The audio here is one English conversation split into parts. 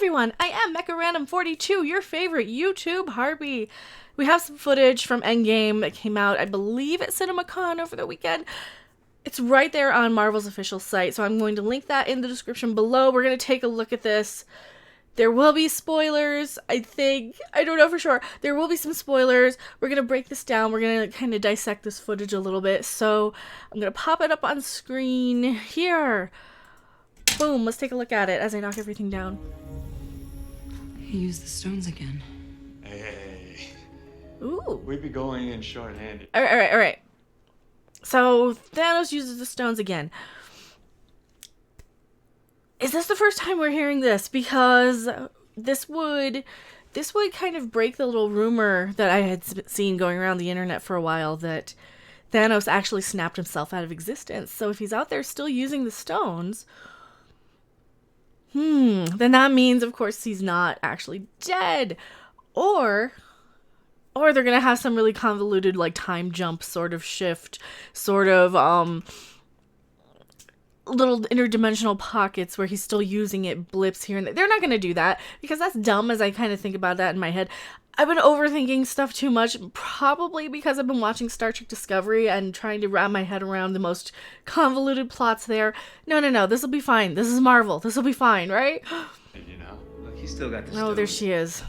everyone, I am MechaRandom42, your favorite YouTube Harpy. We have some footage from Endgame that came out, I believe, at CinemaCon over the weekend. It's right there on Marvel's official site, so I'm going to link that in the description below. We're going to take a look at this. There will be spoilers, I think. I don't know for sure. There will be some spoilers. We're going to break this down. We're going to kind of dissect this footage a little bit. So I'm going to pop it up on screen here. Boom, let's take a look at it as I knock everything down. He used the stones again. Hey. Ooh. We'd be going in short-handed. All right. So Thanos uses the stones again. Is this the first time we're hearing this? Because this would kind of break the little rumor that I had seen going around the internet for a while that Thanos actually snapped himself out of existence. So if he's out there still using the stones, then that means, of course, he's not actually dead. Or they're going to have some really convoluted, like, time jump sort of shift, sort of, little interdimensional pockets where he's still using it, blips here and there. They're not going to do that because that's dumb as I kind of think about that in my head. I've been overthinking stuff too much, probably because I've been watching Star Trek Discovery and trying to wrap my head around the most convoluted plots there. No, this will be fine. This is Marvel. This will be fine, right? You know? Look, he's still got the Oh, there she is.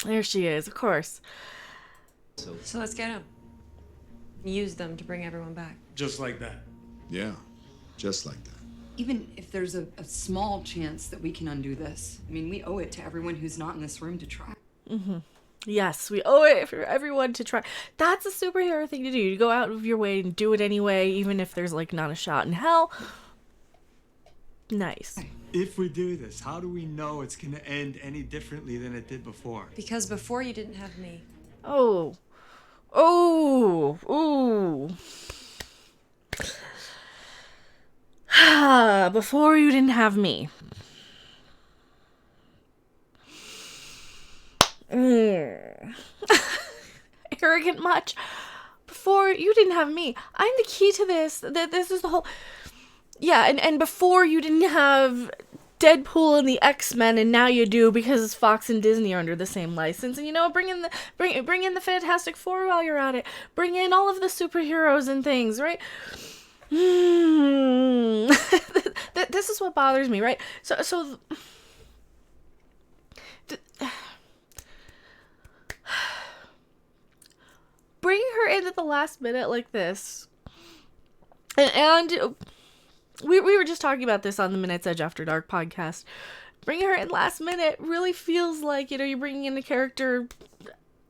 There she is, of course. So let's get him. Use them to bring everyone back. Just like that. Yeah, just like that. Even if there's a small chance that we can undo this, I mean, we owe it to everyone who's not in this room to try. Mm-hmm. Yes, we owe it for everyone to try. That's a superhero thing to do. You go out of your way and do it anyway, even if there's, like, not a shot in hell. Nice. If we do this, how do we know it's gonna end any differently than it did before? Because before you didn't have me. Ooh. Before you didn't have me. Arrogant much. Before you didn't have me. I'm the key to this. This is the whole... Yeah, and before you didn't have Deadpool and the X-Men, and now you do because Fox and Disney are under the same license. And you know, bring in the Fantastic Four while you're at it. Bring in all of the superheroes and things, right? This is what bothers me, right? So bringing her in at the last minute like this, and we were just talking about this on the Minute's Edge After Dark podcast. Bringing her in last minute really feels like, you know, you're bringing in a character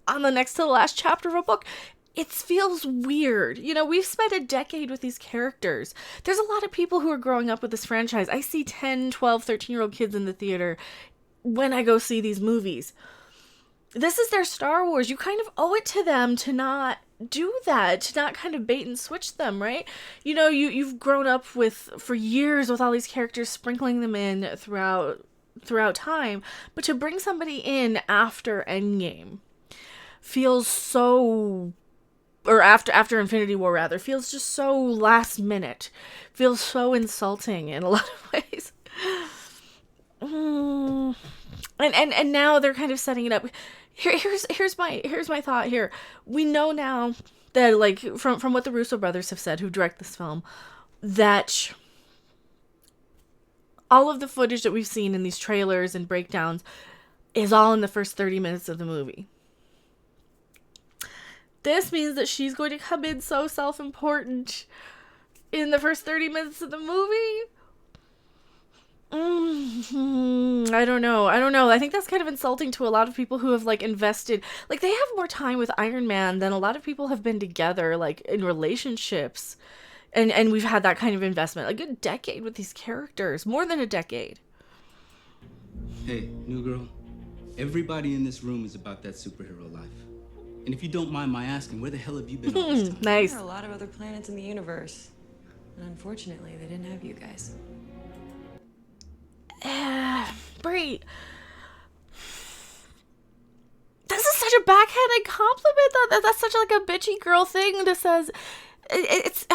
on the next to the last chapter of a book. It feels weird. You know, we've spent a decade with these characters. There's a lot of people who are growing up with this franchise. I see 10, 12, 13-year-old kids in the theater when I go see these movies. This is their Star Wars. You kind of owe it to them to not do that, to not kind of bait and switch them, right? You know, you've grown up for years with all these characters, sprinkling them in throughout time, but to bring somebody in after Endgame feels so, or after Infinity War rather, feels just so last minute, feels so insulting in a lot of ways. And now they're kind of setting it up. Here's my thought here. We know now that, like, from what the Russo brothers have said, who direct this film, that all of the footage that we've seen in these trailers and breakdowns is all in the first 30 minutes of the movie. This means that she's going to come in so self-important in the first 30 minutes of the movie. I don't know. I think that's kind of insulting to a lot of people who have, like, invested, like, they have more time with Iron Man than a lot of people have been together, like, in relationships. And we've had that kind of investment, like, a decade with these characters, more than a decade. Hey, new girl. Everybody in this room is about that superhero life. And if you don't mind my asking, where the hell have you been all this time? Nice. There are a lot of other planets in the universe. And unfortunately, they didn't have you guys. Brie. This is such a backhanded compliment. That's such, like, a bitchy girl thing that says... It's...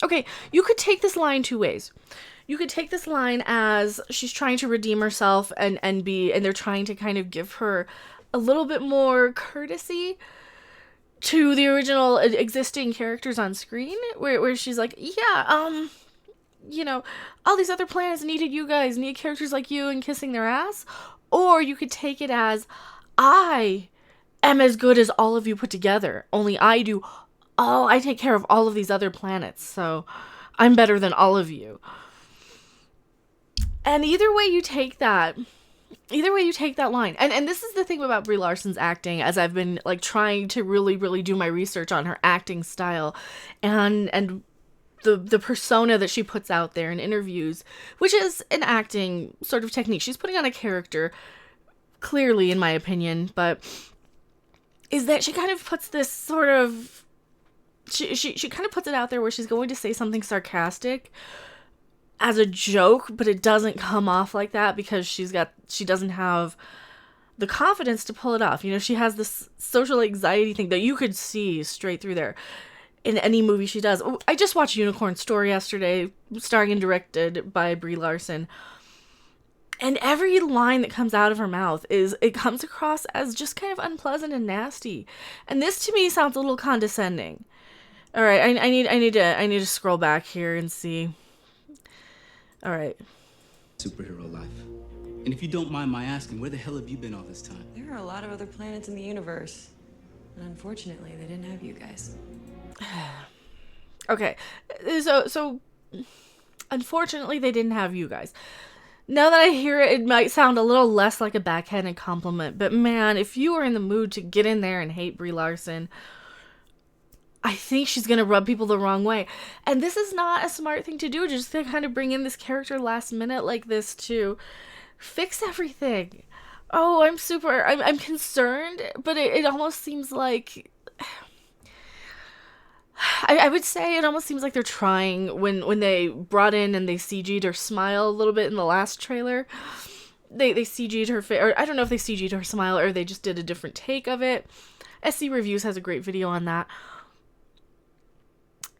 Okay, you could take this line two ways. You could take this line as she's trying to redeem herself and they're trying to kind of give her a little bit more courtesy to the original existing characters on screen, where she's like, yeah, you know, all these other planets needed you guys, need characters like you and kissing their ass. Or you could take it as, I am as good as all of you put together, only I take care of all of these other planets, so I'm better than all of you. And either way you take that line, and this is the thing about Brie Larson's acting, as I've been like trying to really, really do my research on her acting style and the persona that she puts out there in interviews, which is an acting sort of technique. She's putting on a character, clearly, in my opinion, but is that she kind of puts this sort of she kind of puts it out there where she's going to say something sarcastic as a joke, but it doesn't come off like that because she doesn't have the confidence to pull it off. You know, she has this social anxiety thing that you could see straight through there in any movie she does. I just watched Unicorn Store yesterday, starring and directed by Brie Larson. And every line that comes out of her mouth it comes across as just kind of unpleasant and nasty. And this to me sounds a little condescending. All right, I need to scroll back here and see. All right. Superhero life. And if you don't mind my asking, where the hell have you been all this time? There are a lot of other planets in the universe. And unfortunately, they didn't have you guys. Okay. So unfortunately, they didn't have you guys. Now that I hear it, it might sound a little less like a backhanded compliment, but man, if you are in the mood to get in there and hate Brie Larson, I think she's going to rub people the wrong way. And this is not a smart thing to do, just to kind of bring in this character last minute like this to fix everything. Oh, I'm concerned, but it almost seems like, I would say it almost seems like they're trying when they brought in and they CG'd her smile a little bit in the last trailer. They CG'd her face, or I don't know if they CG'd her smile or they just did a different take of it. SC Reviews has a great video on that.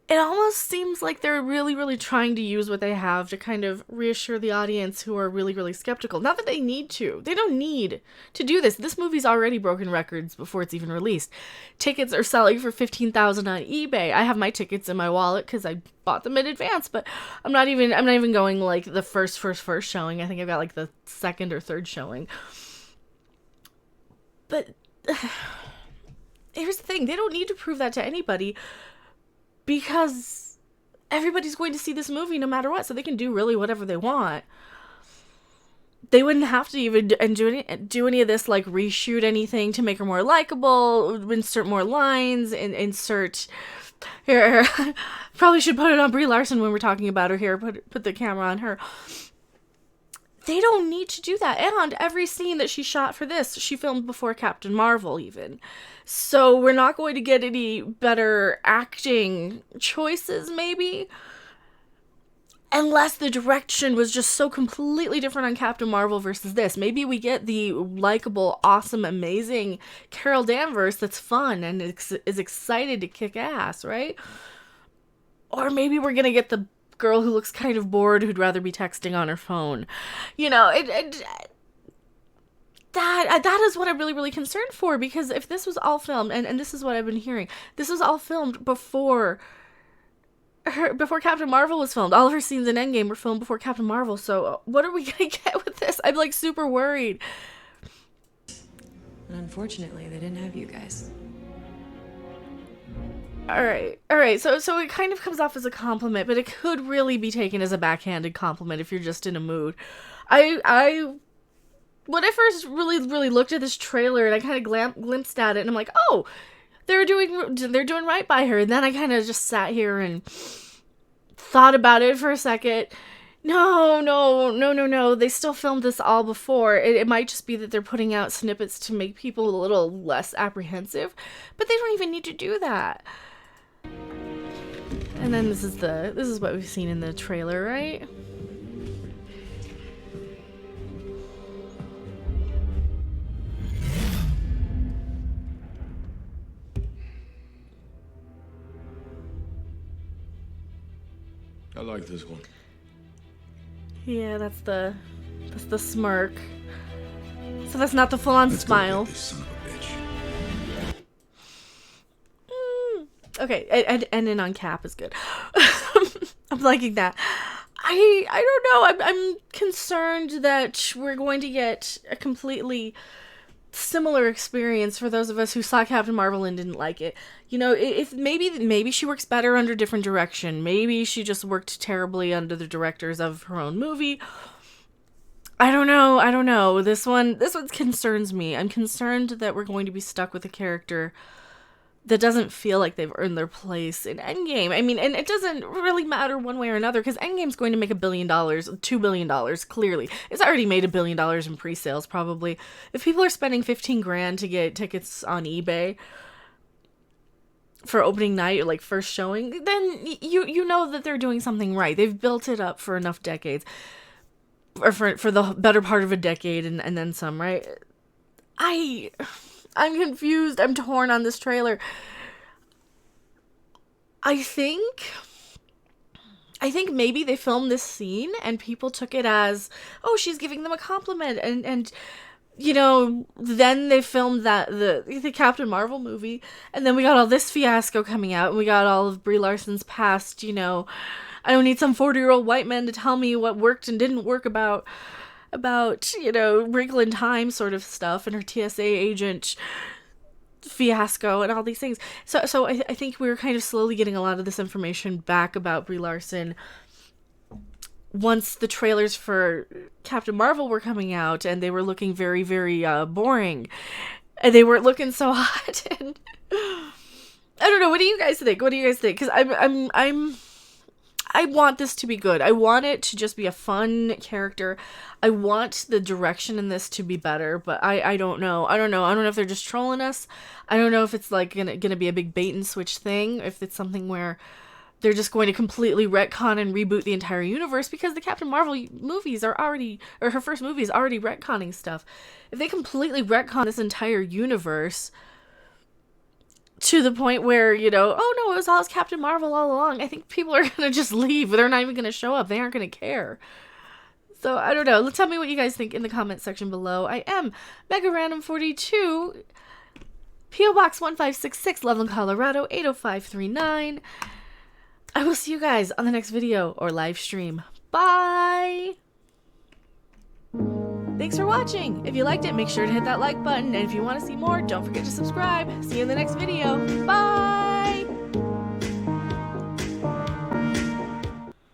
It almost seems like they're really, really trying to use what they have to kind of reassure the audience who are really, really skeptical. Not that they need to. They don't need to do this. This movie's already broken records before it's even released. Tickets are selling for $15,000 on eBay. I have my tickets in my wallet because I bought them in advance, but I'm not even going like the first showing. I think I've got like the second or third showing. But here's the thing. They don't need to prove that to anybody, because everybody's going to see this movie no matter what, so they can do really whatever they want. They wouldn't have to even do any of this, like reshoot anything to make her more likable, insert more lines, and insert... Here, probably should put it on Brie Larson when we're talking about her here, put the camera on her. They don't need to do that. And every scene that she shot for this, she filmed before Captain Marvel even. So we're not going to get any better acting choices, maybe. Unless the direction was just so completely different on Captain Marvel versus this. Maybe we get the likable, awesome, amazing Carol Danvers that's fun and is excited to kick ass, right? Or maybe we're going to get the girl who looks kind of bored who'd rather be texting on her phone. You know, that is what I'm really, really concerned for, because if this was all filmed, and this is what I've been hearing, this was all filmed before Captain Marvel was filmed. All of her scenes in Endgame were filmed before Captain Marvel, so what are we gonna get with this? I'm like super worried. And unfortunately, they didn't have you guys. Alright, so it kind of comes off as a compliment, but it could really be taken as a backhanded compliment if you're just in a mood. When I first really looked at this trailer and I kind of glimpsed at it, and I'm like, oh, they're doing right by her. And then I kind of just sat here and thought about it for a second. No. They still filmed this all before. It might just be that they're putting out snippets to make people a little less apprehensive, but they don't even need to do that. And then this is what we've seen in the trailer, right? I like this one. Yeah, that's the smirk. So that's not the full-on Let's go smile. get this son of a bitch. Okay, and ending on Cap is good. I'm liking that. I don't know. I'm concerned that we're going to get a completely similar experience for those of us who saw Captain Marvel and didn't like it. You know, if maybe she works better under different direction. Maybe she just worked terribly under the directors of her own movie. I don't know. This one concerns me. I'm concerned that we're going to be stuck with a character that doesn't feel like they've earned their place in Endgame. I mean, and it doesn't really matter one way or another, because Endgame's going to make $1 billion, $2 billion, clearly. It's already made $1 billion in pre-sales, probably. If people are spending $15,000 to get tickets on eBay for opening night or like first showing, then you know that they're doing something right. They've built it up for enough decades, or for the better part of a decade and then some, right? I'm confused. I'm torn on this trailer. I think maybe they filmed this scene and people took it as, oh, she's giving them a compliment, and you know, then they filmed that the Captain Marvel movie, and then we got all this fiasco coming out, and we got all of Brie Larson's past, you know, I don't need some 40-year-old white man to tell me what worked and didn't work about, you know, Wrinkle in Time sort of stuff, and her TSA agent fiasco and all these things. So I think we were kind of slowly getting a lot of this information back about Brie Larson once the trailers for Captain Marvel were coming out, and they were looking very, very boring, and they weren't looking so hot. And I don't know. What do you guys think? Because I want this to be good. I want it to just be a fun character. I want the direction in this to be better, but I don't know. I don't know if they're just trolling us. I don't know if it's like gonna be a big bait and switch thing, if it's something where they're just going to completely retcon and reboot the entire universe, because the Captain Marvel movies are already, or her first movie is already retconning stuff. If they completely retcon this entire universe to the point where, you know, oh no, it was all Captain Marvel all along, I think people are going to just leave. They're not even going to show up. They aren't going to care. So, I don't know. Tell me what you guys think in the comment section below. I am Mega Random 42, P.O. Box 1566, Loveland, Colorado, 80539. I will see you guys on the next video or live stream. Bye! Thanks for watching. If you liked it, make sure to hit that like button. And if you want to see more, don't forget to subscribe. See you in the next video. Bye!